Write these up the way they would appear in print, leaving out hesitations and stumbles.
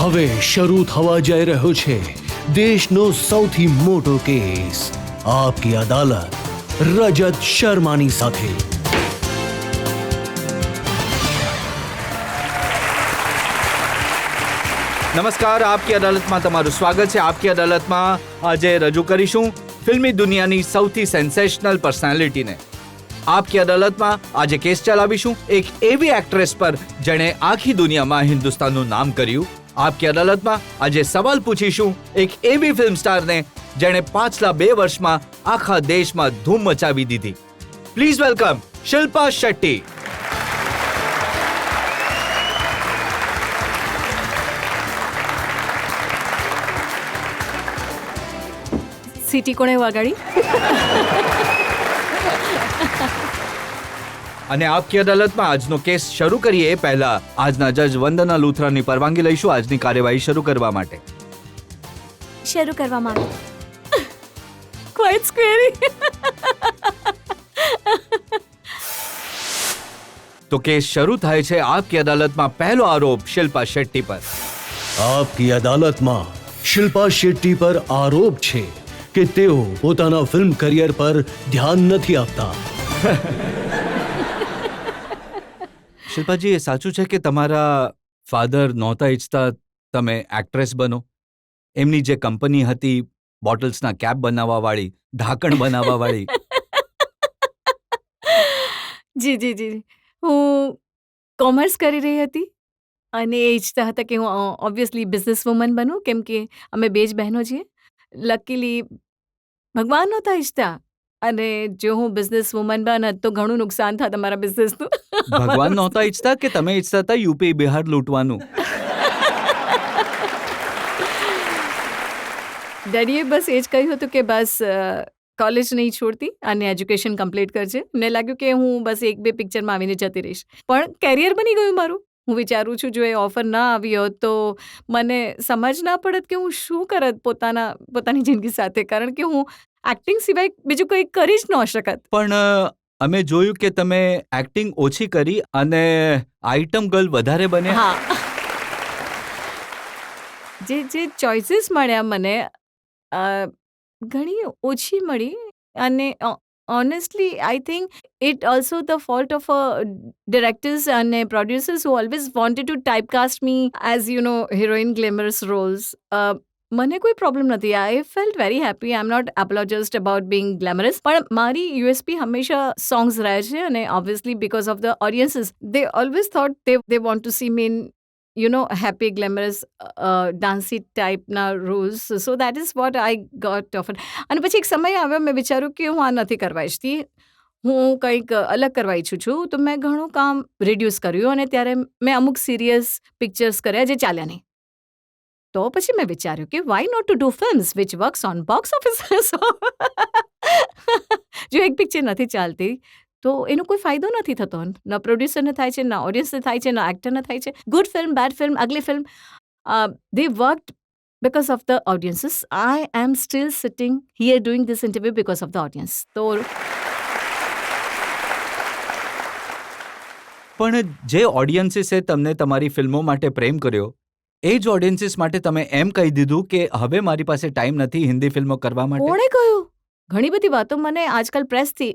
હવે શરૂ થવા જઈ રહ્યો છે દેશનો સૌથી મોટો કેસ, આપકી અદાલત, રજત શર્માની સાથે. નમસ્કાર, આપકી અદાલતમાં તમારું સ્વાગત છે. આપકી અદાલતમાં આજે રજૂ કરીશું ફિલ્મી દુનિયાની સૌથી સેન્સેશનલ પર્સનાલિટીને. આપકી અદાલતમાં આજે કેસ ચલાવીશું એક એવી એક્ટ્રેસ પર જેણે આખી દુનિયામાં હિન્દુસ્તાનનું નામ કર્યું. આપકી અદાલતમાં આજે સવાલ પૂછીશું એક એવી ફિલ્મ સ્ટારને જેણે પાછલા 2 વર્ષમાં આખા દેશમાં ધૂમ મચાવી દીધી. Please welcome Shilpa Shetty. City કોણે વગાડી? અને આપકી અદાલતમાં આજનો કેસ શરૂ કરીએ એ પહેલા આજના જજ વંદના લુથરાની પરવાનગી લઈશું આજની કાર્યવાહી શરૂ કરવા માટે. શરૂ કરવામાં આવે. ક્વાઇટ સ્ક્વેરી. તો કેસ શરૂ થાય છે. આપકી અદાલતમાં પહેલો આરોપ શિલ્પા શેટ્ટી પર. આપકી અદાલતમાં શિલ્પા શેટ્ટી પર આરોપ છે કે તેઓ પોતાના ફિલ્મ કરિયર પર ધ્યાન નથી આપતા. શિલ્પાજી, એ સાચું છે કે તમારા ફાધર નહોતા ઈચ્છતા તમે એક્ટ્રેસ બનો? એમની જે કંપની હતી બોટલ્સના કેપ બનાવવાવાળી, ઢાંકણ બનાવવાવાળી. જી જી જી, હું કોમર્સ કરી રહી હતી અને એ ઈચ્છતા હતા કે હું ઓબ્વિયસલી બિઝનેસ વુમન બનું, કેમ કે અમે 2 જ બહેનો છીએ. લકીલી ભગવાન નહોતા ઈચ્છતા, અને જો હું બિઝનેસ વુમન બનત તો ઘણું નુકસાન થાય તમારા બિઝનેસનું. ભગવાન નહોતા ઈચ્છતા કે તમે ઈચ્છતા હતા યુપી બિહાર લૂંટવાનું? ડેડીએ બસ એ જ કહ્યું હતું કે બસ કોલેજ નહીં છોડતી અને એજ્યુકેશન કમ્પ્લીટ કરજે. મને લાગ્યું કે હું બસ 1-2 પિક્ચરમાં આવીને જતી રહીશ, પણ કેરિયર બની ગયું મારું. હું વિચારું છું જો એ ઓફર ના આવી હોત તો મને સમજ ના પડત કે હું શું કરત પોતાની જિંદગી સાથે, કારણ કે હું એક્ટિંગ સિવાય બીજું કંઈ કરી જ ન શકત. પણ અમે જોયું કે તમે એક્ટિંગ ઓછી કરી અને આઇટમ ગર્લ વધારે બને. હા, જે ચોઇસીસ મળ્યા મને ઘણી ઓછી મળી. અને honestly I think it also the fault of directors and producers who always wanted to typecast me as heroine glamorous roles. મને કોઈ પ્રોબ્લેમ નથી. I felt very happy. I am not apologized about being glamorous. પણ મારી USP હંમેશા songs રહે છે, અને obviously because of the audiences they always thought they want to see me in happy glamorous dancy ટાઈપના roles. So that is what I got offer. અને પછી એક સમય આવ્યો, મેં વિચાર્યું કે હું આ નથી કરવા ઈચ્છતી, હું કંઈક અલગ કરવા ઈચ્છું છું. તો મેં ઘણું કામ રિડ્યુસ કર્યું, અને ત્યારે મેં અમુક સિરિયસ પિક્ચર્સ કર્યા જે ચાલ્યા નહીં. તો પછી મેં વિચાર્યું કે why not to do films which works on box office. જો એક પિક્ચર નથી ચાલતી તો એનો કોઈ ફાયદો નથી થતો. ન પ્રોડ્યુસરને થાય છે, ના ઓડિયન્સને થાય છે, ના એક્ટરને થાય છે. Good film, bad film, ugly film, they worked because of the audiences. I am still sitting here doing this interview because of the audience. તો પણ જે ઓડિયન્સીસે તમને તમારી ફિલ્મો માટે પ્રેમ કર્યો, એ જ ઓડિયન્સીસ માટે તમે એમ કહી દીધું કે હવે મારી પાસે ટાઈમ નથી હિન્દી ફિલ્મો કરવા માટે. કોણે કહ્યું? ઘણી બધી વાતો મને આજકાલ પ્રેસથી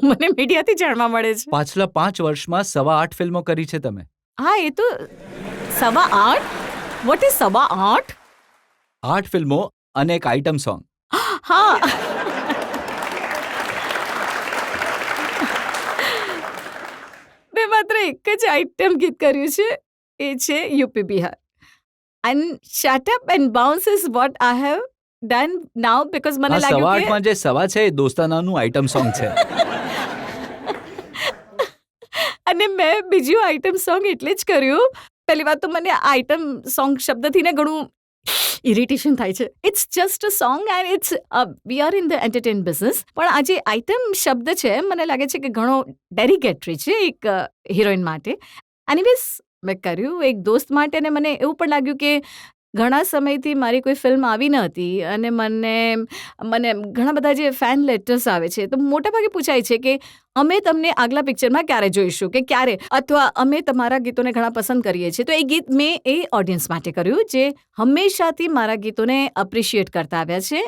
મને મીડિયાથી જાણવા મળે છે. પાછલા 5 વર્ષમાં 8.25 ફિલ્મો કરી છે તમે. હા, એ તો 8.25. What is 8.25? 8 ફિલ્મો અને એક આઇટમ સોંગ. હા, મેં માત્ર એક જ આઇટમ ગીત કર્યું છે, એ છે UP Bihar. And shut up and bounce is what I have done now, because મને લાગ્યું 8.25માં જે સવા છે એ દોસ્તાનાનું આઇટમ સોંગ છે. અને મેં બીજું આઇટમ સોંગ એટલે જ કર્યું. પહેલી વાત તો મને આઇટમ સોંગ શબ્દથી ને ઘણું ઇરિટેશન થાય છે. It's just a song and it's we are in the entertain business. પણ આ જે આઇટમ શબ્દ છે મને લાગે છે કે ઘણો ડેરિકેટરી છે એક હિરોઈન માટે. એનીવેઝ મેં કર્યું એક દોસ્ત માટે, અને મને એવું પણ લાગ્યું કે ઘણા સમયથી મારી કોઈ ફિલ્મ આવી ન હતી અને મને મને ઘણા બધા જે ફેન લેટર્સ આવે છે તો મોટાભાગે પૂછાય છે કે અમે તમને આગલા પિક્ચરમાં ક્યારે જોઈશું કે ક્યારે, અથવા અમે તમારા ગીતોને ઘણા પસંદ કરીએ છીએ. તો એ ગીત મેં એ ઓડિયન્સ માટે કર્યું જે હંમેશાથી મારા ગીતોને એપ્રિશિએટ કરતા આવ્યા છે.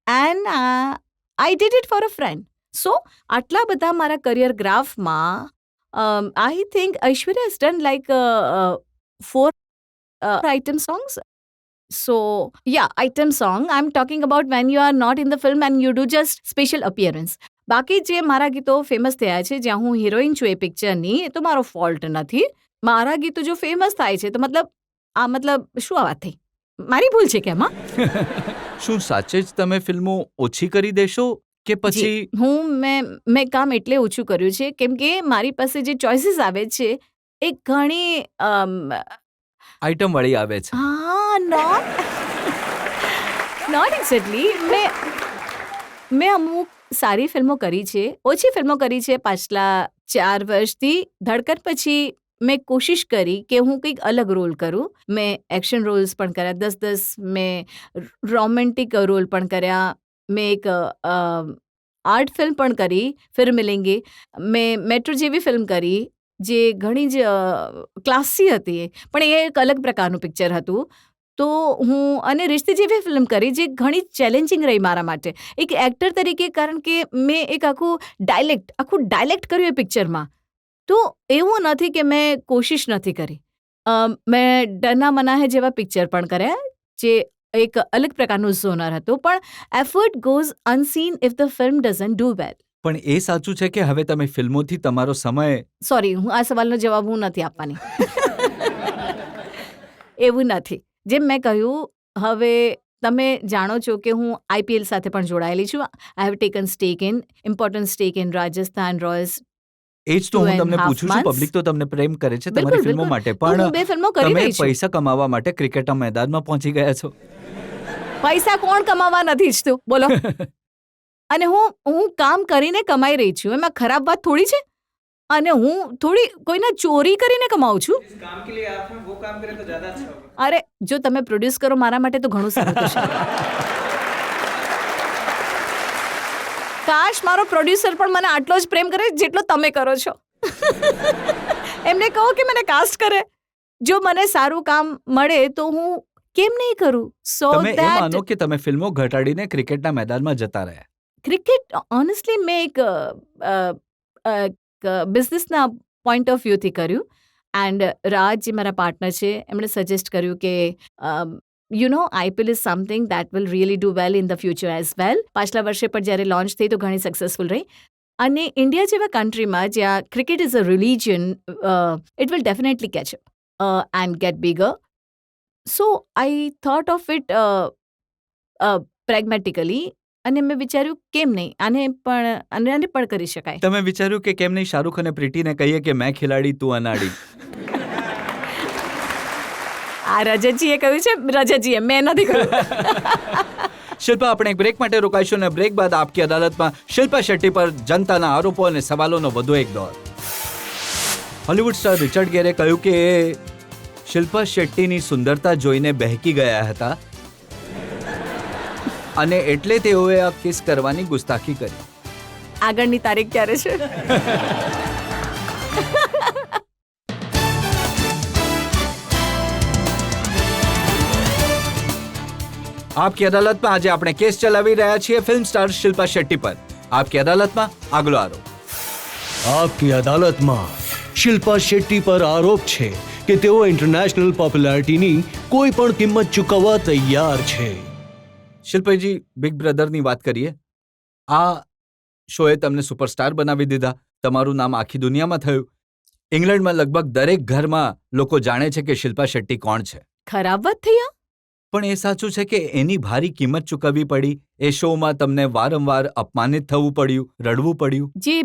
And I did it for a friend. So આટલા બધા મારા કરિયર ગ્રાફમાં I think Aishwarya has done like 4 item songs. So, yeah, item song. I'm talking about when you are not in the film and you do just special appearance. બાકી જે મારા ગીતો famous થયા છે જ્યાં હું હિરોઈન છું એ પિક્ચરની, એ તો મારો ફોલ્ટ નથી. મારા ગીતો જો ફેમસ થાય છે તો મતલબ શું આ વાત થઈ? મારી ભૂલ છે કેમ? શું સાચે જ તમે ફિલ્મો ઓછી કરી દેશો કે પછી? મેં કામ એટલે ઓછું કર્યું છે કેમ કે મારી પાસે જે ચોઇસીસ આવે છે એ ઘણી આઈટમ વાળી આવે છે. Not exactly. મેં અમુક સારી ફિલ્મો કરી છે, ઓછી ફિલ્મો કરી છે પાછલા 4 વર્ષથી. ધડકન પછી મેં કોશિશ કરી કે હું કંઈક અલગ રોલ કરું. મેં એક્શન રોલ્સ પણ કર્યા 10-10, મેં રોમેન્ટિક રોલ પણ કર્યા, મેં એક આર્ટ ફિલ્મ પણ કરી ફિર મિલેંગે, મેં મેટ્રો જેવી ફિલ્મ કરી જે ઘણી જ ક્લાસી હતી પણ એ એક અલગ પ્રકારનું પિક્ચર હતું. તો અને રિશ્તે જેવી ફિલ્મ કરી જે ઘણી ચેલેન્જિંગ રહી મારા માટે એક એક્ટર તરીકે, કારણ કે મેં એક આખું ડાયલેક્ટ કર્યું એ પિક્ચરમાં. તો એવું નથી કે મેં કોશિશ નથી કરી. મેં ડરના મના હે જેવા પિક્ચર પણ કર્યા જે એક અલગ પ્રકારનું ઝોનર હતું. પણ effort goes unseen if the film doesn't do વેલ. પણ એ સાચું છે કે હવે તમે ફિલ્મોથી તમારો સમય... સોરી, હું આ સવાલનો જવાબ હું નથી આપવાની. એવું નથી. જેમ મેં કહ્યું, હવે તમે જાણો છો કે હું IPL સાથે પણ જોડાયેલી છું. I have taken important stake in Rajasthan Royals. એ જ તો હું તમને પૂછું છું. પબ્લિક તો તમને પ્રેમ કરે છે તમારી ફિલ્મો માટે, પણ હું 2 ફિલ્મો કરી તમે રહી છું. પૈસા કમાવા માટે ક્રિકેટના મેદાનમાં પહોંચી ગયા છો. પૈસા કોણ કમાવા નથી ઈચ્છતું બોલો? અને હું કામ કરીને કમાઈ રહી છું, એમાં ખરાબ વાત થોડી છે? અને હું થોડી કોઈના ચોરી કરીને કમાઉં છું? અરે જો તમે પ્રોડ્યુસ કરો મારા માટે તો ઘણું સારું થશે. કાશ મારો પ્રોડ્યુસર પણ મને આટલો જ પ્રેમ કરે જેટલો તમે કરો છો. એમને કહો કે મને કાસ્ટ કરે. જો મને સારું કામ મળે તો હું કેમ નહીં કરું? સો તમે એ માનો કે તમે ફિલ્મો ઘટાડીને ક્રિકેટના મેદાનમાં જતા રહ્યા. ક્રિકેટ ઓનેસ્ટલી મેં એક બિઝનેસના પોઈન્ટ ઓફ વ્યૂથી કર્યું. એન્ડ રાજ જે મારા પાર્ટનર છે એમણે સજેસ્ટ કર્યું કે IPL is something that will really do well in the future as well. પાછલા વર્ષે પણ જ્યારે લોન્ચ થઈ તો ઘણી સક્સેસફુલ રહી. અને ઇન્ડિયા જેવા કન્ટ્રીમાં જ્યાં cricket is a religion, it will definitely catch up and get bigger. So I thought of it pragmatically. અને મેં વિચાર્યું કેમ નહીં, આને પણ કરી શકાય. તમે વિચાર્યું કે કેમ નહીં શાહરૂખ અને પ્રીતિને કહીએ કે મેં ખિલાડી તું અનાડી? આ રજતજીએ કહ્યું છે. રજતજીએ, મેં નથી કહ્યું. શિલ્પા, આપણે એક બ્રેક માટે રોકાઈશું અને બ્રેક બાદ આપકી અદાલતમાં શિલ્પા શેટ્ટી પર જનતાના આરોપો અને સવાલોનો વધુ એક દોર. હોલિવૂડ સ્ટાર રિચર્ડ ગેરે કહ્યું કે શિલ્પા શેટ્ટીની સુંદરતા જોઈને બહેકી ગયા હતા અને એટલે તેઓએ આ કિસ કરવાની ગુસ્તાખી કરી. આગળની તારીખ ક્યારે છે? આપકી અદાલતમાં આજે આપણે કેસ ચલાવી રહ્યા છીએ ફિલ્મ સ્ટાર શિલ્પા શેટ્ટી પર. આપકી અદાલતમાં આગલો આરોપ. આપકી અદાલતમાં શિલ્પા શેટ્ટી પર આરોપ છે કે તેઓ ઇન્ટરનેશનલ પોપ્યુલારિટીની કોઈ પણ કિંમત ચૂકવવા તૈયાર છે. શિલ્પાજી, બિગ બ્રધરની વાત કરીએ. આ શોએ તમને સુપરસ્ટાર બનાવી દીધા. તમારું નામ આખી દુનિયામાં થયું. ઇંગ્લેન્ડમાં લગભગ દરેક ઘરમાં લોકો જાણે છે કે શિલ્પા શેટ્ટી કોણ છે. ખરાબ વાત થઈ આ? પણ એ સાચું છે કે એની ભારી કિંમત ચૂકવવી પડી. એ શોમાં તમને વારંવાર અપમાનિત થવું પડ્યું, રડવું પડ્યું. જે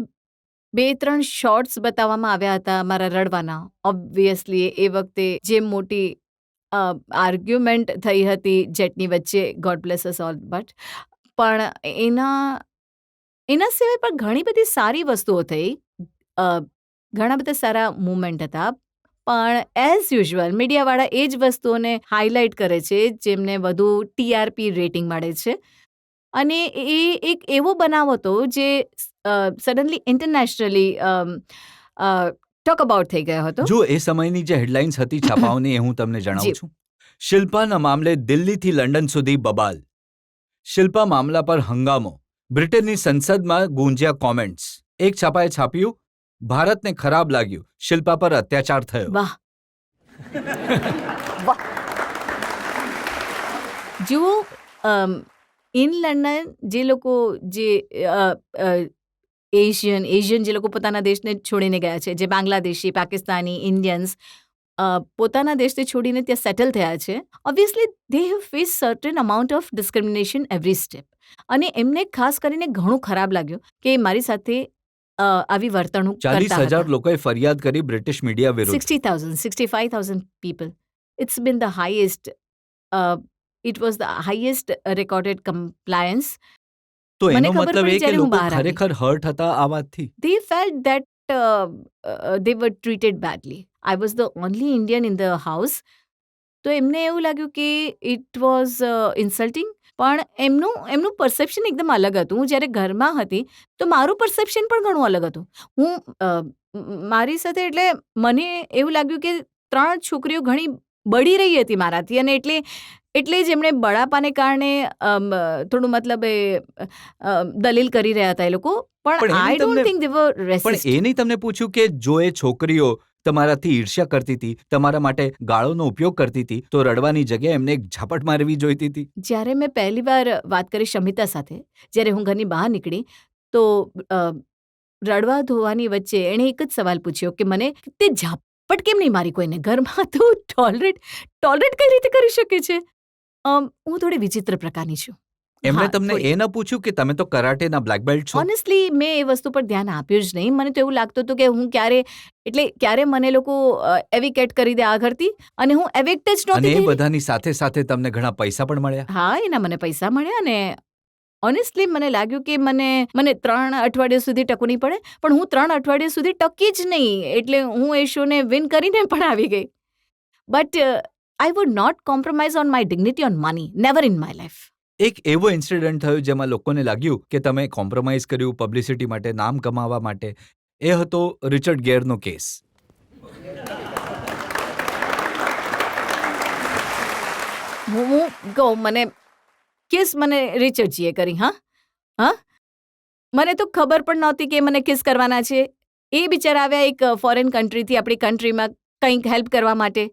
2-3 શોર્ટ્સ બતાવવામાં આવ્યા હતા મારા રડવાના, ઓબ્વિયસલી એ વખતે જે મોટી આર્ગ્યુમેન્ટ થઈ હતી જેટની વચ્ચે, God bless us all, but પણ એના સિવાય પણ ઘણી બધી સારી વસ્તુઓ થઈ. ઘણા બધા સારા મુમેન્ટ હતા. પણ એઝ યુઝ્યુઅલ મીડિયાવાળા એ જ વસ્તુઓને હાઇલાઇટ કરે છે જેમને વધુ TRP રેટિંગ મળે છે અને એ એક એવો બનાવ હતો જે સડનલી ઇન્ટરનેશનલી ટોક અબાઉટ થઈ ગયો હતો. જો એ સમયની જે હેડલાઇન્સ હતી છાપાઓની એ હું તમને જણાવું જી. છું. શિલ્પાના મામલે દિલ્હીથી લંડન સુધી બબાલ. શિલ્પા મામલા પર હંગામો. બ્રિટનની સંસદમાં ગુંજ્યા કોમેન્ટ્સ. એક છાપાએ છાપ્યું, ભારતને ખરાબ લાગ્યું, શિલ્પા પર અત્યાચાર થયો. વાહ વાહ. જુઓ, ઇન લંડન જે લોકો જે એશિયન જે લોકો પોતાના દેશને છોડીને ગયા છે, જે બાંગ્લાદેશી, પાકિસ્તાની, ઇન્ડિયન્સ પોતાના દેશને છોડીને ત્યાં સેટલ થયા છે, obviously they have face certain amount of discrimination every step. અને એમને ખાસ કરીને ઘણું ખરાબ લાગ્યું કે મારી સાથે આવી વર્તણૂક 40,000 લોકોએ ફરિયાદ કરી બ્રિટિશ મીડિયા વિરુદ્ધ. 60,000, 65,000 people. It's been the highest, it was the highest recorded compliance. તો મને એનો ખબર મતલબ પડી એ કે જ્યારે હું લોકો બહાર આવી. ખરેખર હર્ટ હતા આ વાતથી. They felt that they were treated badly. I was the only Indian in the house. તો એમને એવું લાગ્યું કે ઇટ વોઝ ઇન્સલ્ટિંગ. પણ એમનું પરસેપ્શન એકદમ અલગ હતું. હું જ્યારે ઘરમાં હતી તો મારું પરસેપ્શન પણ ઘણું અલગ હતું. મારી સાથે એટલે મને એવું લાગ્યું કે 3 છોકરીઓ ઘણી બળી રહી હતી મારાથી અને એટલે જ એમણે બળાપાને કારણે થોડું મતલબ એ દલીલ કરી રહ્યા હતા એ લોકો. પણ પણ એને આઈ ડોન્ટ તમને- થિંક દે વર પણ રેસિસ્ટ. એ નહીં તમને પૂછ્યું કે જો એ છોકરીઓ તમારાથી ઈર્ષ્યા કરતી હતી, તમારા માટે ગાળોનો ઉપયોગ કરતી હતી, તો રડવાની જગ્યાએ એમને એક ઝાપટ મારવી જોઈતી હતી. જ્યારે મેં પહેલી વાર વાત કરી શમિતા સાથે, જ્યારે હું ઘરની બહાર નીકળી તો રડવા ધોવાની વચ્ચે એણે એક જ સવાલ પૂછ્યો કે મને તે ઝાપટ કેમ નહીં મારી કોઈને? ઘરમાં તું ટોલરેટ કઈ રીતે કરી શકે છે? હું થોડી વિચિત્ર પ્રકારની છું. એમણે હા, તમને થોડી. એ ન પૂછ્યું કે તમે તો કરાટેના બ્લેક બેલ્ટ છો? ઓનેસ્ટલી મેં એ વસ્તુ પર ધ્યાન આપ્યું જ નહીં. મને તો એવું લાગતું હતું કે હું ક્યારે મને લોકો એવિકેટ કરી દે આ ઘરથી અને હું એવિક્ટ જ અને નહોતી એ થઈ. બધાની સાથે સાથે તમને ઘણા પૈસા પણ મળ્યા. હા, એના મને પૈસા મળ્યા અને ઓનેસ્ટલી મને લાગ્યું કે મને 3 અઠવાડિયા સુધી ટકવું નહીં પડે, પણ હું 3 અઠવાડિયા સુધી ટકી જ નહીં. એટલે હું એ શોને વિન કરીને પણ આવી ગઈ. But I would not compromise on my dignity on money. Never in my life. એક એવો ઇન્સિડન્ટ થયો જેમાં લોકોને લાગ્યું કે તમે કોમ્પ્રોમાઇઝ કર્યું પબ્લિસિટી માટે, નામ કમાવા માટે. એ હતો રિચર્ડ ગેરનો કેસ. હું કહું મને રિચર્ડજીએ કરી. હા, મને તો ખબર પણ નહોતી કે મને કિસ કરવાના છે. એ બિચારા આવ્યા એક ફોરેન કન્ટ્રીથી આપણી કન્ટ્રીમાં કંઈક હેલ્પ કરવા માટે.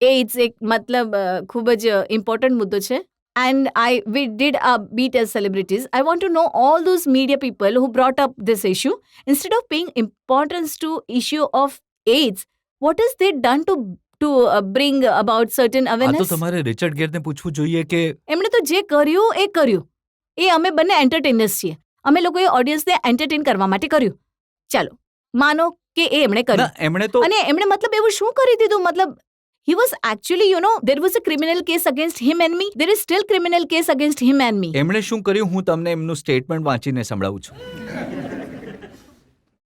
એઇડ્સ એક મતલબ ખૂબ જ ઇમ્પોર્ટન્ટ મુદ્દો છે. And we did a beat as celebrities. I want to know all those media people who brought up this issue. Instead of paying importance to issue of AIDS, what has they done to bring about certain આ તો awareness? તમારે Richard ગેરને પૂછવું જોઈએ કે એમણે તો જે કર્યું એ કર્યું. એ અમે બંને એન્ટરટેનર્સ છીએ. અમે લોકોએ ઓડિયન્સને એન્ટરટેન કરવા માટે કર્યું. ચાલો માનો કે એ એમણે ના, કર્યું. એમણે તો અને એમણે મતલબ એવું શું કરી દીધું? મતલબ he was actually, there was a criminal case against him and me. There is still criminal case against him and me. એમણે શું કર્યું હું તમને એમનું સ્ટેટમેન્ટ વાંચીને સંભળાવું છું.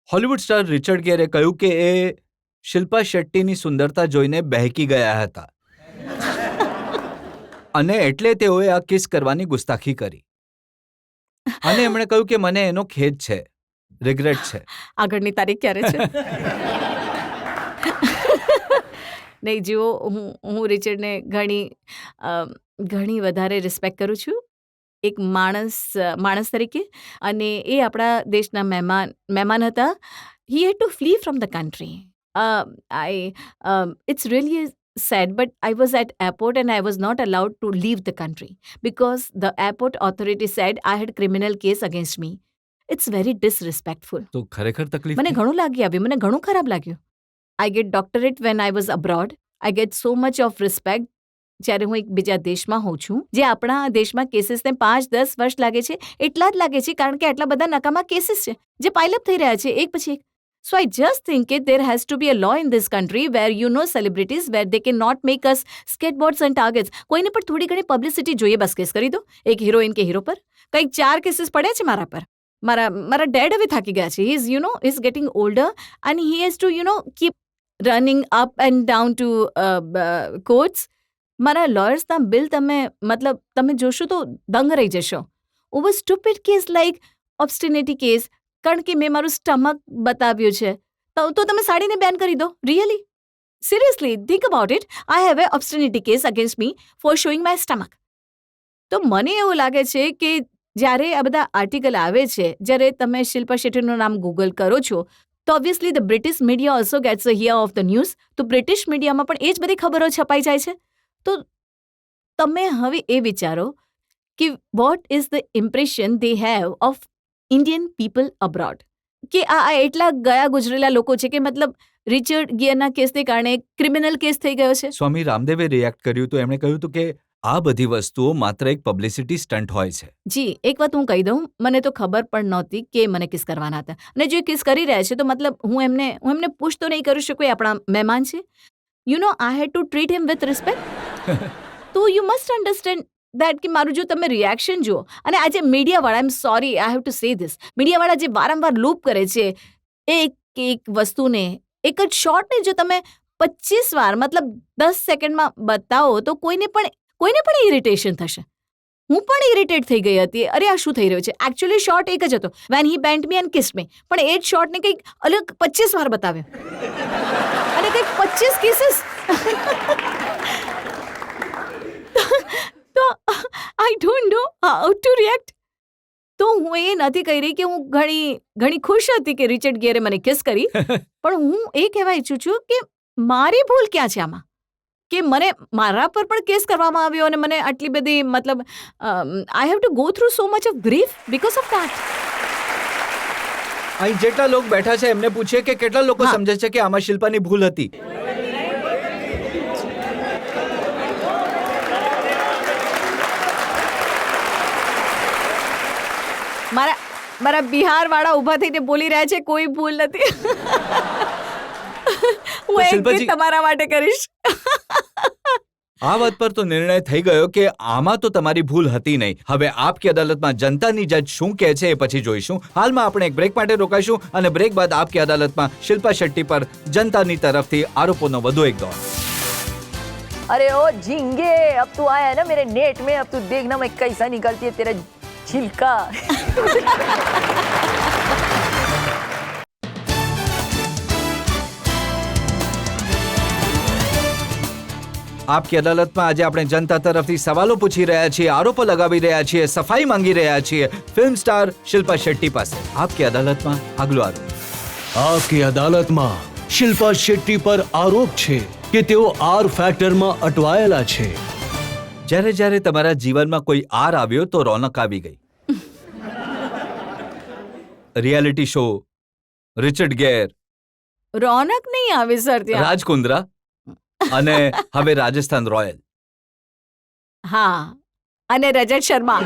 હોલિવૂડ સ્ટાર રિચર્ડ ગેરે કહ્યું કે એ શિલ્પા શેટ્ટીની સુંદરતા જોઈને બહેકી ગયા હતા અને એટલે તેઓએ આ કિસ કરવાની ગુસ્તાખી કરી. અને એમણે કહ્યું કે મને એનો ખેદ છે, રિગ્રેટ છે. આગળની તારીખ ક્યારે છે? નહીં, જુઓ, હું રિચર્ડને ઘણી વધારે રિસ્પેક્ટ કરું છું એક માણસ તરીકે. અને એ આપણા દેશના મહેમાન હતા. He had to flee from the country. It's really sad, but I was at airport and I was not allowed to leave the country because the airport authority said I had criminal case against me. It's very disrespectful. તો ખરેખર તકલીફ મને થઈ? ઘણું લાગી આવ્યું, મને ઘણું ખરાબ લાગ્યું. I get doctorate when I was abroad. I get so much of respect જ્યારે હું એક બીજા દેશમાં હોઉં છું. જે આપણા દેશમાં કેસીસને 5-10 વર્ષ લાગે છે એટલા જ લાગે છે કારણ કે આટલા બધા નકામા કેસીસ છે જે પાઇલઅપ થઈ રહ્યા છે એક પછી એક. So I just think that there has to be a law in this country where celebrities where they cannot make us skateboards and targets. કોઈને પણ થોડી ઘણી પબ્લિસિટી જોઈએ, બસ કેસ કરી દો. એક હિરોઈન કે હીરો પર કંઈક 4 કેસીસ પડ્યા છે મારા પર. મારા ડેડ હવે થાકી ગયા છે. He's getting older and he has to keep running up and down to courts. મારા લોયર્સના બિલ તમે જોશો તો દંગ રહી જશો. Over stupid case like obscenity case, કારણ કે મેં મારું સ્ટમક બતાવ્યું છે તો તમે સાડીને બેન કરી દો. Really, seriously think about it. I have a obscenity case against me for showing my stomach. તો મને એવું લાગે છે કે જ્યારે આ બધા આર્ટિકલ આવે છે, જ્યારે તમે શિલ્પા શેટ્ટીનું નામ ગૂગલ કરો છો, તો obviously the British media also gets a here of the news. તો બ્રિટિશ મીડિયામાં પણ એ જ બધી ખબરો છપાઈ જાય છે. તો તમે હવે એ વિચારો કે what is the impression they have of Indian people abroad. કે આ એટલા ગયા ગુજરેલા લોકો છે કે મતલબ રિચર્ડ ગિયરના કેસને કારણે ક્રિમિનલ કેસ થઈ ગયો છે. સ્વામી રામદેવે રિએક્ટ કર્યું તો એમણે કહ્યું હતું કે આ બધી વસ્તુઓ માત્ર એક પબ્લિસિટી સ્ટન્ટ હોય છે. જી, એક વાત હું કહી દઉં, મને તો ખબર પણ નહોતી કે મને કિસ કરવાના હતા. અને જો એ કિસ કરી રહ્યા છે તો મતલબ હું એમને પુશ તો નહીં કરી શકું, એ આપણા મહેમાન છે. You know, I had to treat him with respect. તો યુ મસ્ટ અન્ડરસ્ટેન્ડ દેટ કે મારું જો તમે રિએક્શન જુઓ, અને આજે મીડિયાવાળા, I am sorry, I have to say this, મીડિયાવાળા જે વારંવાર લૂપ કરે છે એક વસ્તુને, એક જ શોર્ટને જો તમે 25 વાર મતલબ 10 સેકન્ડમાં બતાવો તો કોઈને પણ ઇરિટેશન થશે. હું પણ ઇરિટેટ થઈ ગઈ હતી. અરે આ શું થઈ રહ્યું છે? એકચ્યુઅલી શોર્ટ એક જ હતો, when he bent me and kissed me. પણ એ જ શોર્ટને કંઈક અલગ 25 વાર બતાવ્યો અને કંઈક 25 કેસીસ. તો I don't know how to react. તો હું એ નથી કહી રહી કે હું ઘણી ખુશ હતી કે રિચર્ડ ગિયરે મને કિસ કરી, પણ હું એ કહેવા ઈચ્છું છું કે મારી ભૂલ ક્યાં છે આમાં, કે મારા પર પણ કેસ કરવામાં આવ્યો અને મને આટલી બધી મતલબ આઈ have to go through so much of grief because of that. અહીં જેટલા લોકો બેઠા છે એમને પૂછીએ કે કેટલા લોકો સમજે છે કે આમાં શિલ્પાની ભૂલ હતી. મારા બિહાર વાળા ઊભા થઈને બોલી રહ્યા છે કોઈ ભૂલ નથી. હું એક ગીત તમારા માટે કરીશ. આ વાત પર તો નિર્ણય થઈ ગયો કે આમાં તો તમારી ભૂલ હતી નહીં. હવે આપકી અદાલતમાં જનતાની જજ શું કહે છે એ પછી જોઈશું. હાલમાં આપણે એક બ્રેક માટે રોકાઈશું અને બ્રેક બાદ આપકી અદાલતમાં શિલ્પા શેટ્ટી પર જનતાની તરફથી આરોપોનો વધુ એક દોર. अरे ओ झींगे, अब तू आया है ना मेरे नेट में, अब तू देखना मैं कैसा निकलती है तेरा छिलका. આપકી અદાલતમાં આજે આપણે જનતા તરફથી સવાલો પૂછી રહ્યા છીએ, આરોપો લગાવી રહ્યા છીએ, સફાઈ માંગી રહ્યા છીએ ફિલ્મ સ્ટાર શિલ્પા શેટ્ટી પાસે. આપકી અદાલતમાં આગલો આરોપ. આપકી અદાલતમાં શિલ્પા શેટ્ટી પર આરોપ છે કે તેઓ આર ફેક્ટરમાં અટવાયેલા છે. જ્યારે તમારા જીવનમાં કોઈ આર આવ્યો તો રોનક આવી ગઈ. રિયાલિટી શો, રિચર્ડ ગેર, રોનક નહીં આવી સર ત્યાં. રાજ કુંદ્રા અને હવે રાજસ્થાન રોયલ. હા, અને રજત શર્મા.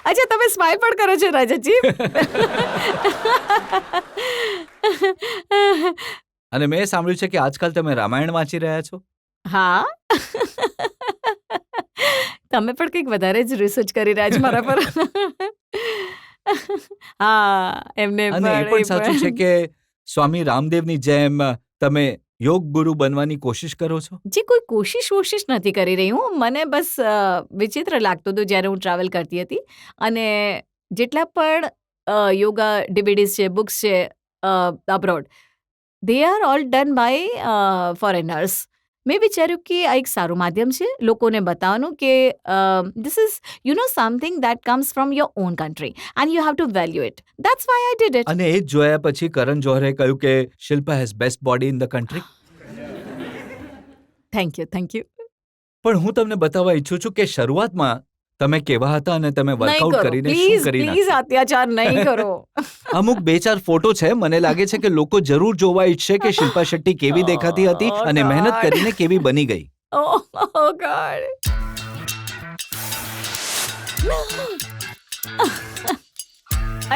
અચ્છા, તમે સ્માઈલ પણ કરો છો રજતજી. અને મેં સાંભળ્યું છે કે આજકાલ તમે રામાયણ વાંચી રહ્યા છો. હા, તમે પણ કંઈક વધારે જ રિસર્ચ કરી રહ્યા છો મારા પર. હા, એમને અને એ પણ સાચું છે કે સ્વામી રામદેવની જેમ તમે યોગ ગુરુ બનવાની કોશિશ કરો છો. જે કોઈ કોશિશ નથી કરી રહી હું. મને બસ વિચિત્ર લાગતું હતું જ્યારે હું ટ્રાવેલ કરતી હતી, અને જેટલા પણ યોગા ડીવીડીઝ છે, બુક્સ છે abroad, they are all done by foreigners. મેં વિચાર્યું કે આ એક સારું માધ્યમ છે લોકોને બતાવવાનું કે this is something that comes from your own country and you have two value it. That's why I did it. અને એ જ જોયા પછી કરણ જોહરે કહ્યું કે Shilpa has best body in the country. Thank you. પણ હું તમને બતાવવા ઈચ્છું છું કે શરૂઆતમાં તમે કેવા હતા અને તમે વર્કઆઉટ કરીને શું કરી પ્લીઝ અત્યાચાર નહીં કરો. અમુક 2-4 ફોટો છે, મને લાગે છે કે લોકો જરૂર જોવા ઈચ્છે કે શિલ્પા શેટ્ટી કેવી દેખાતી હતી અને મહેનત કરીને કેવી બની ગઈ. Oh God.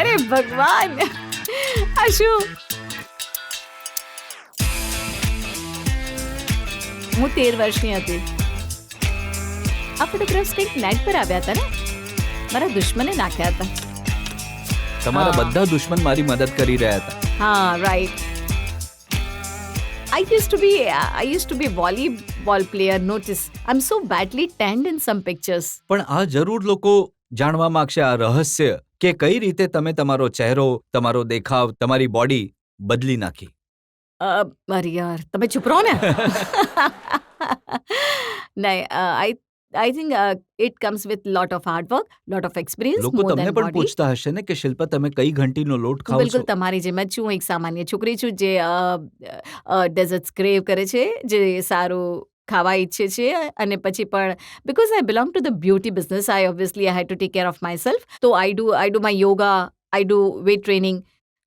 અરે ભગવાન, આ શું? હું 13 વર્ષની હતી. આ ફોટોગ્રાફ્સ કંઈક નેટ પર આવ્યા હતા ને, મારા દુશ્મને નાખ્યા હતા. તમારા હા. બધા દુશ્મન મારી મદદ કરી રહ્યા હતા. હા, right. I used to be volleyball player. Notice, I'm so badly tanned in some pictures. પણ આ જરૂર લોકો જાણવા માંગશે આ રહસ્ય કે કઈ રીતે તમે તમારો ચહેરો, તમારો દેખાવ, તમારી બોડી બદલી નાખી. અરે યાર, તમે ચૂપ રહો ને. નહીં, I think it comes with lot of hard work, lot of experience, લોકો more તમને than પણ body. પૂછતા હશે ને કે શિલ્પા તમે કઈ ઘંટીનો લોટ હું ખાઓ બિલકુલ છો? તમારી જેમ જ છું. હું એક સામાન્ય છોકરી છું જે ડેઝર્ટ્સ ક્રેવ કરે છે, જે સારું ખાવા ઈચ્છે છે, અને પછી પણ because I belong to the beauty business, I obviously I had to take care of myself. તો I do my yoga, I do weight training.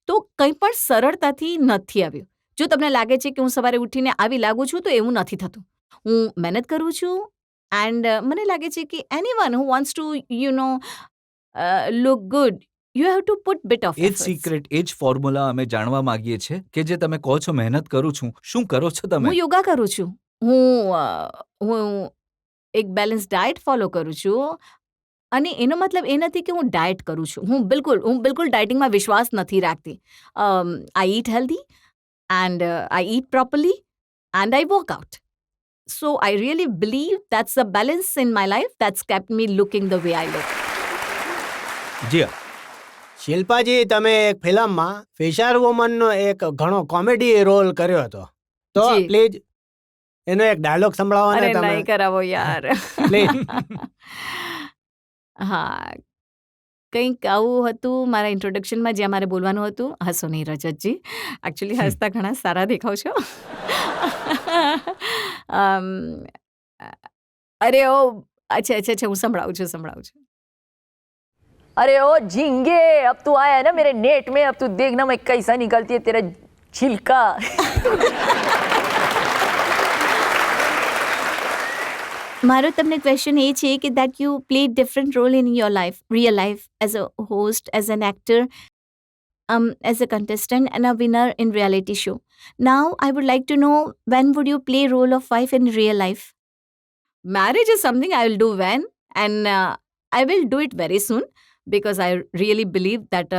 તો કંઈ પણ સરળતાથી નથી આવ્યું. જો તમને લાગે છે કે હું સવારે ઉઠીને આવી લાગુ છું, તો એવું નથી થતું. હું મહેનત કરું છું, એન્ડ મને લાગે છે કે anyone who wants to look good, you have to put bit of એ જ સિક્રેટ, એ જ ફોર્મ્યુલા અમે જાણવા માંગીએ છીએ કે જે તમે કહો છો મહેનત કરું છું, શું કરો છો તમે? હું યોગા કરું છું. હું એક બેલેન્સ ડાયટ ફોલો કરું છું. અને એનો મતલબ એ નથી કે હું ડાયટ કરું છું. હું બિલકુલ ડાયટિંગમાં વિશ્વાસ નથી રાખતી. I eat healthy, and I eat properly, and I work out. So I really believe that's the balance in my life that's kept me looking the way I look. જી હા. શિલ્પાજી, તમે એક ફિલ્મમાં ફિશર વુમનનો એક ઘણો કોમેડી રોલ કર્યો હતો, તો જી. Please એનો એક ડાયલોગ સંભળાવો અરે ને તમે. નહીં કરાવો યાર. Please. હા, કંઈક આવું હતું મારા ઇન્ટ્રોડક્શનમાં જ્યાં મારે બોલવાનું હતું. હસો નહીં રજતજી, એકચ્યુઅલી હસતા ઘણા સારા દેખાવ છો. અરે ઓ અચ્છા હું સંભળાવું છું. अरे ओ झींगे, अब तू आया है ना मेरे नेट में, अब तू देखना मैं कैसा निकलती है तेरा छिलका. મારો તમને ક્વેશ્ચન એ છે કે that you played different role in your life, real life, as a host, as an actor, as a contestant and a winner in reality show. Now I would like to know, when would you play role of wife in real life? Marriage is something I will do when, and I will do it very soon, because I really believe that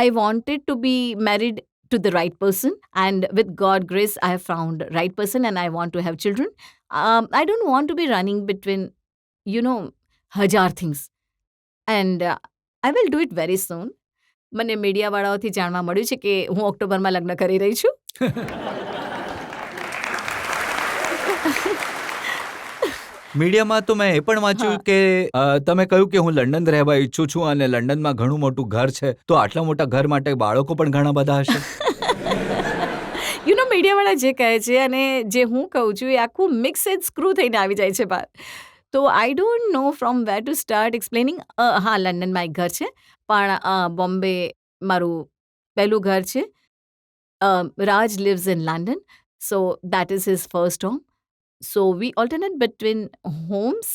I wanted to be married to the right person, and with God grace I have found right person, and I want to have children. I don't want to be running between 1000 things, and I will do it very soon. મને મીડિયાવાળાઓથી જાણવા મળ્યું છે કે હું ઓક્ટોબરમાં લગ્ન કરી રહી છું. મીડિયામાં તો મેં એ પણ વાંચ્યું કે તમે કહ્યું કે હું લંડન રહેવા ઈચ્છું છું અને લંડનમાં ઘણું મોટું ઘર છે, તો આટલા મોટા ઘર માટે બાળકો પણ ઘણા બધા હશે. મીડિયાવાળા જે કહે છે અને જે હું કહું છું એ આખું મિક્સ એન્ડ સ્ક્રૂ થઈને આવી જાય છે બહાર. તો I don't know from where to start explaining. હા, લંડનમાં એક ઘર છે, પણ બોમ્બે મારું પહેલું ઘર છે. Raj lives in London, so that is his first home. So we alternate between homes.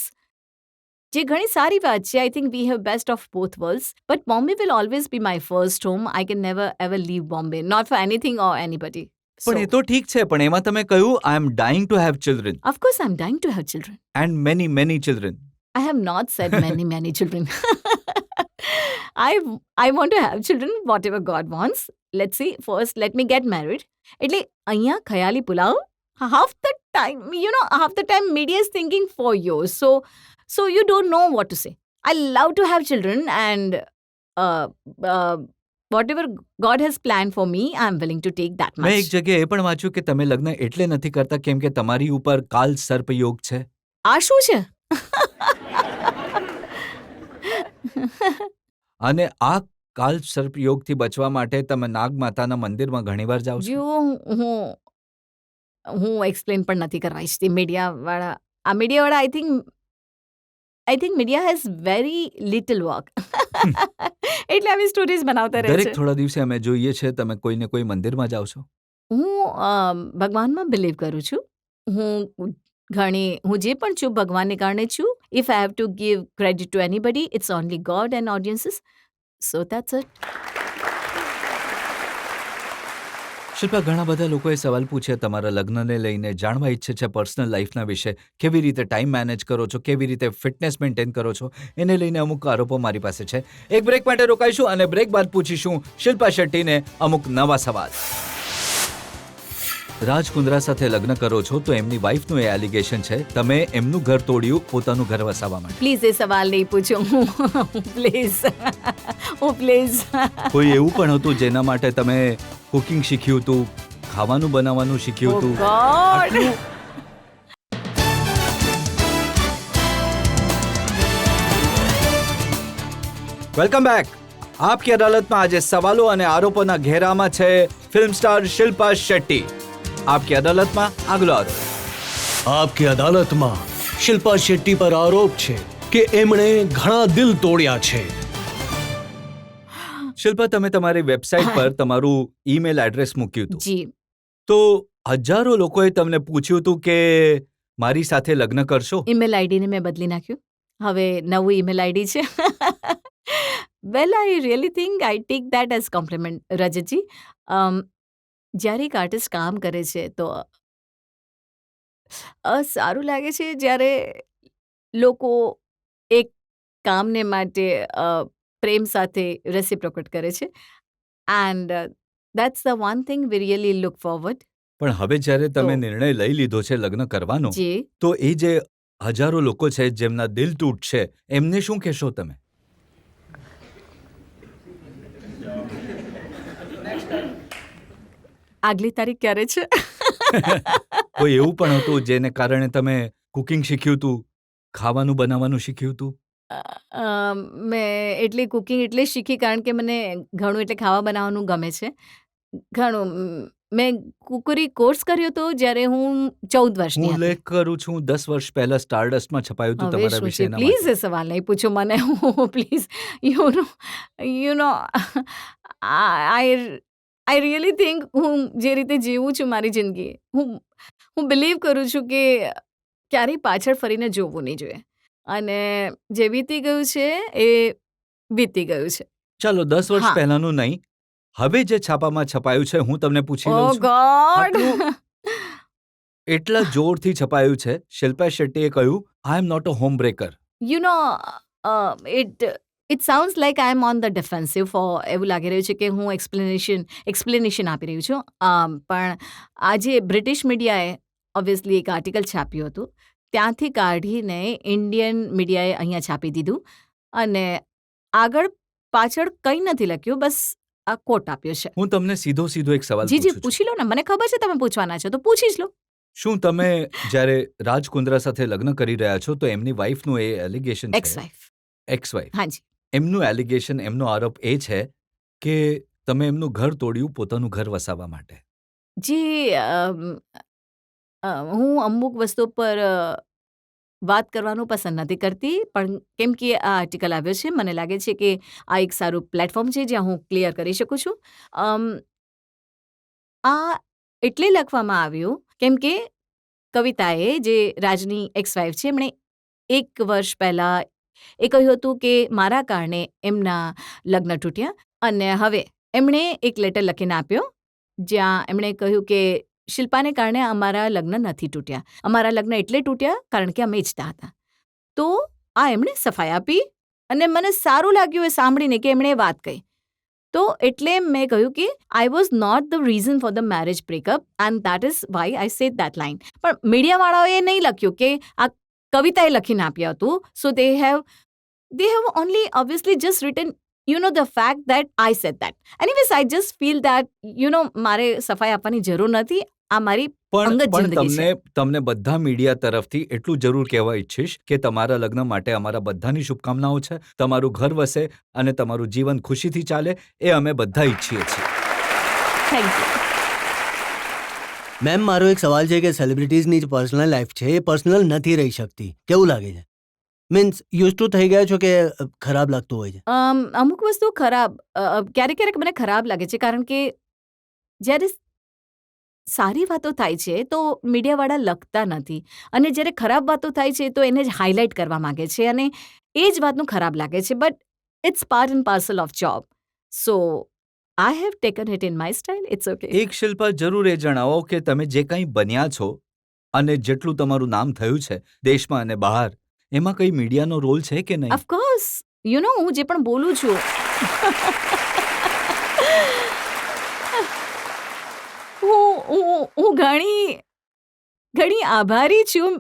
જે ઘણી સારી વાત છે. I think we have best of both worlds. But Bombay will always be my first home. I can never ever leave Bombay, not for anything or anybody. પણ એ તો ઠીક છે, પણ એમાં તમે કહ્યું I am dying to have children. Of course, I'm dying to have children. And many children. I have not said many children. I want to have children, whatever God wants. Let's see. First, let me get married. એટલે અહીંયા ખયાલી pulao. Half the time media is thinking for years. So you don't know what to say. I love to have children, and whatever God has planned for me, I'm willing to take that મેં એક much. જગ્યાએ એ પણ વાંચ્યું કે તમે લગ્ન એટલે નથી કરતા કેમ કે તમારી ઉપર કાલ સર્પ યોગ છે. આ શું છે? અને આ કાલ સર્પ યોગથી બચવા માટે તમે નાગ માતાના મંદિરમાં ઘણીવાર જાઓ છો. જો હું એક્સપ્લેન પણ નથી કરવા ઈચ્છતી. મીડિયાવાળા I think media has very little work. એટલે આવી સ્ટોરીઝ બનાવતા રહે દરેક છે. થોડા દિવસે અમે જોઈએ છે તમે કોઈને કોઈ મંદિરમાં જાઓ છો. હું ભગવાનમાં બિલીવ કરું છું. હું જે પણ છું ભગવાનને કારણે છું. If I have to give credit to anybody, it's only God and audiences. So that's it. Shilpa, ઘણા બધા લોકોએ સવાલ પૂછ્યા તમારા લગ્નને લઈને, જાણવા ઈચ્છે છે પર્સનલ લાઈફના વિશે, કેવી રીતે ટાઈમ મેનેજ કરો છો, કેવી રીતે ફિટનેસ મેન્ટેન કરો છો, એને લઈને અમુક આરોપો મારી પાસે છે. એક બ્રેક માટે રોકાઈશું અને બ્રેક બાદ પૂછીશું શિલ્પા શેટ્ટીને અમુક નવા સવાલ. રાજ કુંદ્રા સાથે લગ્ન કરો છો તો એમની વાઈફનું એ એલિગેશન છે તમે એમનું ઘર તોડ્યું પોતાનું ઘર વસાવવા માટે. પ્લીઝ એ સવાલ નહીં પૂછો. પ્લીઝ. પ્લીઝ. કોઈ એવું પણ હતું જેના માટે તમે કુકિંગ શીખ્યું હતું, ખાવાનું બનાવવાનું શીખ્યું હતું? ગોડ. Welcome back. આપકી અદાલતમાં આજે સવાલો અને આરોપોના ઘેરામાં છે ફિલ્મ સ્ટાર શિલ્પા શેટ્ટી. આપકી અદાલતમાં આગલો આરોપ. આપકી અદાલતમાં શિલ્પા શેટ્ટી પર આરોપ છે કે એમણે ઘણા દિલ તોડ્યા છે. શિલ્પા, તમે તમારી વેબસાઇટ પર તમારું ઈમેલ એડ્રેસ મૂક્યું હતું, જી. તો હજારો લોકોએ તમને પૂછ્યું હતું કે મારી સાથે લગ્ન કરશો? ઈમેલ આઈડીને મેં બદલી નાખ્યું. હવે નવું ઈમેલ આઈડી છે. Well, I really think I take that as compliment, Rajatji. જ્યારે એક આર્ટિસ્ટ કામ કરે છે તો સારું લાગે છે જ્યારે લોકો એક કામને માટે પ્રેમ સાથે રેસિપ્રોકેટ કરે છે. And that's the one thing we really look forward. પણ હવે જ્યારે તમે તો- નિર્ણય લઈ લીધો છે લગ્ન કરવાનો, જી. તો એ જે હજારો લોકો છે જેમના દિલ તૂટશે એમને શું કહેશો તમે? આગલી તારીખ ક્યારે છે? કોઈ એવું પણ હતું જેને કારણે તમે કુકિંગ શીખ્યું હતું, ખાવાનું બનાવવાનું શીખ્યું હતું? મેં એટલી કુકિંગ એટલે શીખી કારણ કે મને ઘણું એટલે ખાવા બનાવવાનું ગમે છે. ઘણું. મેં કુકરી કોર્સ કર્યો હતો જ્યારે હું 14 વર્ષની હું હતી. ઉલ્લેખ કરું છું 10 વર્ષ પહેલા સ્ટારડસ્ટમાં છપાયું હતું હવે તમારા શું છે? વિશેના પ્લીઝ માટે. એ સવાલ નહીં પૂછો મને. Please. You know I really think હું જે રીતે જીવું છું મારી જિંદગી, હું બિલીવ કરું છું કે ક્યારેય પાછળ ફરીને જોવું નહીં જોઈએ. અને જે વીતી ગયું છે એ વીતી ગયું છે. ચાલો 10 વર્ષ હા. પહેલાનું નહીં, હવે જે છાપામાં છપાયું છે હું તમને પૂછી ઓ લઉં છું. ગોડ. આટલું- એટલા જોરથી છપાયું છે, શિલ્પા શેટ્ટીએ કહ્યું, I am not a home breaker. You know it sounds like I am on the defensive for. એવું લાગી રહ્યું છે કે હું એક્સપ્લેનેશન આપી રહ્યું છું. પણ આજે બ્રિટિશ મીડિયાએ ઓબ્વિયસલી એક આર્ટિકલ છાપ્યું હતું, ત્યાંથી કાઢીને ઇન્ડિયન મીડિયાએ અહીંયા છાપી દીધું અને આગળ પાછળ કંઈ નથી લખ્યું, બસ આ કોટ આપ્યો છે. હું તમને સીધો એક સવાલ જી જી, પૂછું છું. પૂછી લો ને. મને ખબર છે તમે પૂછવાના છો તો પૂછી જ લો. શું તમે જ્યારે રાજ કુંદ્રા સાથે લગ્ન કરી રહ્યા છો તો એમની વાઈફનું એ એલિગેશન છે, એક્સ વાઇફ. એક્સ વાઈફ, હાજી. એમનું એલિગેશન, એમનો આરોપ એ છે કે તમે એમનું ઘર તોડ્યું પોતાનું ઘર વસાવવા માટે. જી. હું અમુક વસ્તુ પર વાત કરવાનું પસંદ નથી કરતી, પણ કેમ કે આ આર્ટિકલ આવ્યો છે મને લાગે છે કે આ એક સારું પ્લેટફોર્મ છે જ્યાં હું ક્લિયર કરી શકું છું. આ એટલે લખવામાં આવ્યું કેમ કે કવિતાએ, જે રાજની એક્સ વાઇફ છે, એમણે 1 વર્ષ પહેલાં એ કહ્યું હતું કે મારા કારણે એમના લગ્ન તૂટ્યા અને હવે એમણે એક લેટર લખીને આપ્યો જ્યાં એમણે કહ્યું કે શિલ્પાને કારણે અમારા લગ્ન નથી તૂટ્યા. અમારા લગ્ન એટલે તૂટ્યા કારણ કે અમે ઈચ્છતા હતા. તો આ એમણે સફાઈ આપી અને મને સારું લાગ્યું એ સાંભળીને કે એમણે એ વાત કહી. તો એટલે મેં કહ્યું કે I was not the reason for the marriage breakup and that is why I said that line. પણ મીડિયાવાળાઓએ નહીં લખ્યું કે આ કવિતાએ લખીને આપ્યું હતું. So they have only obviously just written the fact that I said that. Anyways, I just feel that, મારે સફાઈ આપવાની જરૂર નથી. આ મારી અંગત પણ જિંદગી છે. તમને બધા મીડિયા તરફથી એટલું જરૂર કહેવા ઈચ્છીશ કે તમારા લગ્ન માટે અમારા બધાની શુભકામનાઓ છે. તમારું ઘર વસે અને તમારું જીવન ખુશીથી ચાલે એ અમે બધા ઈચ્છીએ છીએ. Thank you. મેમ, મારો એક સવાલ છે કે સેલિબ્રિટીઝની જે પર્સનલ લાઈફ છે એ પર્સનલ નથી રહી શકતી. કેવું લાગે છે? મીન્સ યુઝ ટુ થઈ ગયા છો કે ખરાબ લાગતું હોય છે? અમુક વસ્તુ ખરાબ, ક્યારેક ક્યારેક મને ખરાબ લાગે છે કારણ કે જ્યારે સારી વાતો થાય છે તો મીડિયાવાળા લખતા નથી અને જ્યારે ખરાબ વાતો થાય છે તો એને જ હાઇલાઇટ કરવા માંગે છે અને એ જ વાતનું ખરાબ લાગે છે. But it's part and parcel of job. So I have taken it in my style. It's okay. એક શિલ્પા જરૂર એ જણાવો કે તમે જે કંઈ બન્યા છો અને જેટલું તમારું નામ થયું છે દેશમાં અને બહાર, એમાં કઈ મીડિયાનો રોલ છે કે નહીં? Of course. You know, હું જે પણ બોલું છું હું ઘણી આભારી છું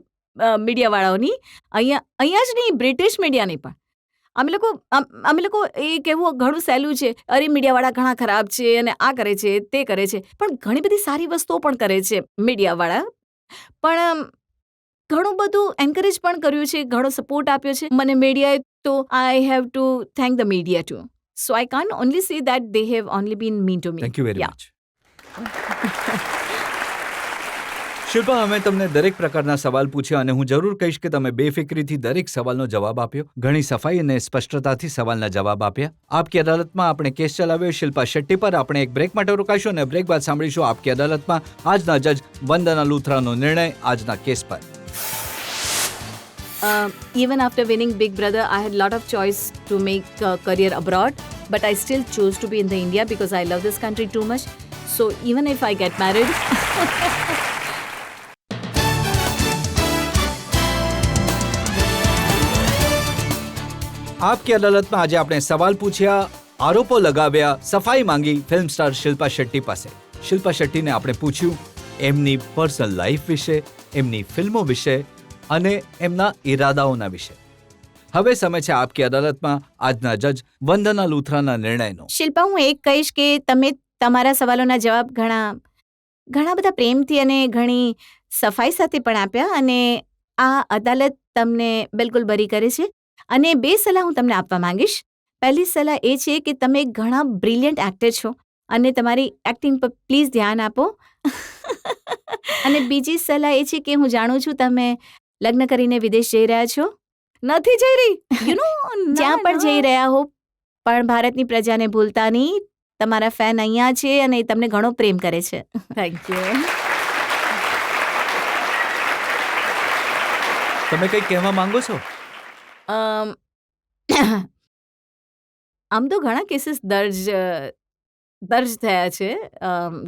મીડિયાવાળાઓની. અહીંયા જ નહીં, બ્રિટિશ મીડિયાની પણ. અમે લોકો એ કહેવું ઘણું સહેલું છે, અરે મીડિયાવાળા ઘણા ખરાબ છે અને આ કરે છે તે કરે છે, પણ ઘણી બધી સારી વસ્તુઓ પણ કરે છે મીડિયાવાળા. પણ ઘણું બધું એન્કરેજ પણ કર્યું છે, ઘણો સપોર્ટ આપ્યો છે મને મીડિયાએ. તો I have to thank the media too. So I can't only say that they have only been mean to me. Thank you very much. Shilpa, અમે તમને દરેક પ્રકારના સવાલ પૂછ્યા અને હું જરૂર કહીશ કે તમે બેફિક્રીથી દરેક સવાલનો જવાબ આપ્યો. ઘણી સફાઈ અને સ્પષ્ટતાથી સવાલના જવાબ આપ્યા. આપકી અદાલતમાં આપણે કેસ ચલાવ્યો શિલ્પા શેટ્ટી પર. આપણે એક બ્રેક માટે રોકાઈશું અને બ્રેક બાદ સાંભળીશું આપકી અદાલતમાં આજના જજ વંદના લુથરાનો નિર્ણય આજના કેસ પર. Even after winning Big Brother, I had a lot of choice to make a career abroad, but I still chose to be in the India because I love this country too much. So even if I get married, આપકી અદાલતમાં આજે આપણે સવાલ પૂછ્યા, આરોપો લગાવ્યા, સફાઈ માંગી film star Shilpa Shetty પાસે. શિલ્પા શેટ્ટીને આપણે પૂછ્યું એમની પર્સનલ લાઈફ વિશે, એમની ફિલ્મો વિશે અને એમના ઈરાદાઓના વિશે. હવે સમય છે આપકી અદાલતમાં આજના જજ વંદના લુથરાના નિર્ણયનો. શિલ્પા, હું એક કહીશ કે તમે તમારા સવાલોના જવાબ ઘણા બધા પ્રેમથી અને ઘણી સફાઈ સાથે પણ આપ્યા, અને આ અદાલત તમને બિલકુલ બરી કરે છે. અને 2 સલાહ હું તમને આપવા માંગીશ. પહેલી સલાહ એ છે કે તમે ઘણા બ્રિલિયન્ટ એક્ટર છો અને તમારી એક્ટિંગ પર પ્લીઝ ધ્યાન આપો. અને બીજી સલાહ એ છે કે હું જાણું છું તમે લગ્ન કરીને વિદેશ જઈ રહ્યા છો. નથી જઈ રહી, યુ નો, જ્યાં પણ જઈ રહ્યા હો પણ ભારતની પ્રજાને ભૂલતા નહીં. તમારા ફેન અહીંયા છે અને એ તમને ઘણો પ્રેમ કરે છે. Thank you. તમે કંઈ કહેવા માંગો છો? આમ તો ઘણા કેસીસ દર્જ થયા છે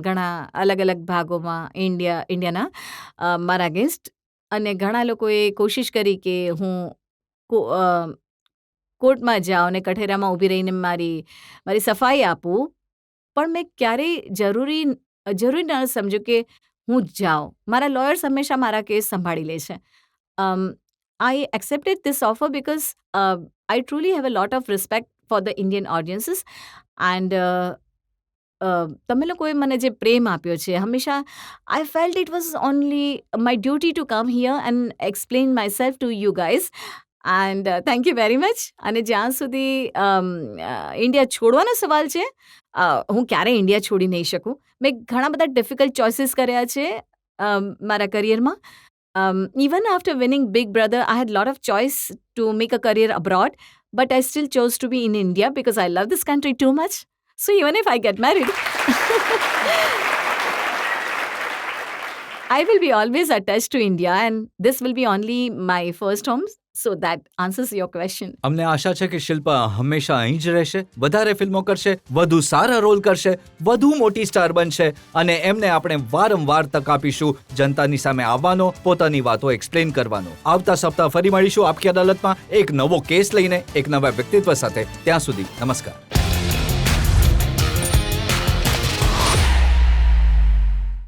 ઘણા અલગ અલગ ભાગોમાં ઇન્ડિયાના મારા અગેન્સ્ટ, અને ઘણા લોકોએ કોશિશ કરી કે હું કોર્ટમાં જાઉં અને કઠેરામાં ઊભી રહીને મારી સફાઈ આપું, પણ મેં ક્યારેય જરૂરી ન સમજ્યું કે હું જાઉં. મારા લોયર્સ હંમેશા મારા કેસ સંભાળી લે છે. I accepted this offer because I truly have a lot of respect for the Indian audiences, and તમે લોકોએ મને જે પ્રેમ આપ્યો છે હંમેશા, I felt it was only my duty to come here and explain myself to you guys, and thank you very much. અને જ્યાં સુધી ઇન્ડિયા છોડવાનો સવાલ છે, હું ક્યારેય ઇન્ડિયા છોડી નહીં શકું. મેં ઘણા બધા ડિફિકલ્ટ ચોઇસીસ કર્યા છે મારા કરિયરમાં. Even after winning Big Brother, I had a lot of choice to make a career abroad, but I still chose to be in India because I love this country too much. So even if I get married, I will be always attached to India, and this will be only my first home. So that answers your question. અમને આશા છે કે શિલ્પા હંમેશા અહીં જ રહેશે, વધારે ફિલ્મો કરશે, વધુ સારા રોલ કરશે, વધુ મોટી સ્ટાર બનશે, અને એમને આપણે વારંવાર તક આપીશું જનતાની સામે આવવાનો, પોતાની વાતો એક્સપ્લેન કરવાનો. આવતા સપ્તાહ ફરી મળીશું આપકી અદાલતમાં એક નવો કેસ લઈને, એક નવા વ્યક્તિત્વ સાથે. ત્યાં સુધી નમસ્કાર.